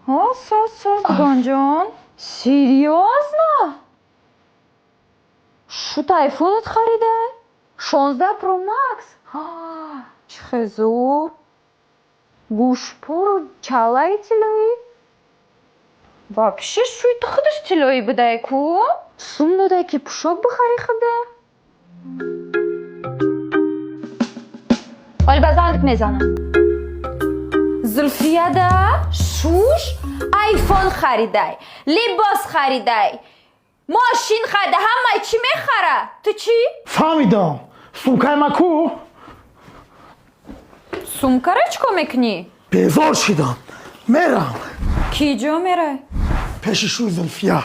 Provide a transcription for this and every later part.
Ганҷон, серьёзно? Шу айфонат харидai? 16 Pro Max? Чӣ хезур? Гӯшпуру чалаи тиллоӣ? Вообще шуи ту худаш тиллоӣ будай ку? Сум додай ки пӯшок бихарӣ худа? ҳоли ба занг мезанам. Зульфияда шуш айфон харидай, либос харидай, мошин харидай, ҳамаи чӣ мехара? Ту чӣ? Фаҳмидам. Сумкаи ма ку? Сумкаро чӣ кор мекунӣ? Безор шидам. Мерам. Ки ҷо мерай? Пеши шуи Зульфия.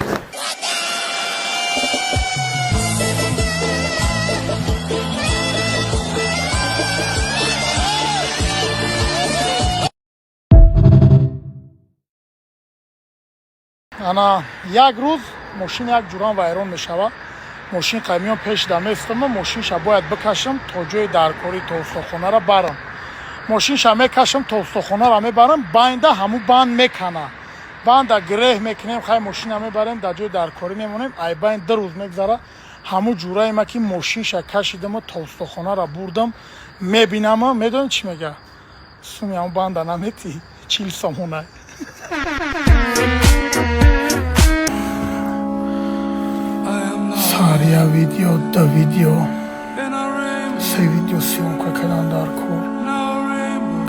ана як рӯз мошин як ҷуран вайрон мешавад. Мошин қаймиён пеш да меистама, мошинша бояд бикашам то ҷои даркорӣ то устохонара барам. Мошинша мекашам то устохонара мебарам, байнда ҳамун банд мекана. Банда греҳ мекунем, хай мошина мебарем дар ҷои даркорӣ мемонем. Ай байн 2 рӯз мегзара, ҳамун ҷурае ма ки мошинша кашидама то устохонара бурдам, мебинама, медонӣ чӣ мега? Суми ҳамун банда наметӣ 40 сомонай. Сария видео, 2 видео, 3 видео съёмка кардан дар кор,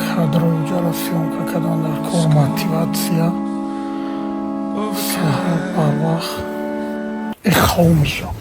кадрои ҷара съёмка кардан дар кор, мотиватсия, саҳар бар вақт ихом мешавад.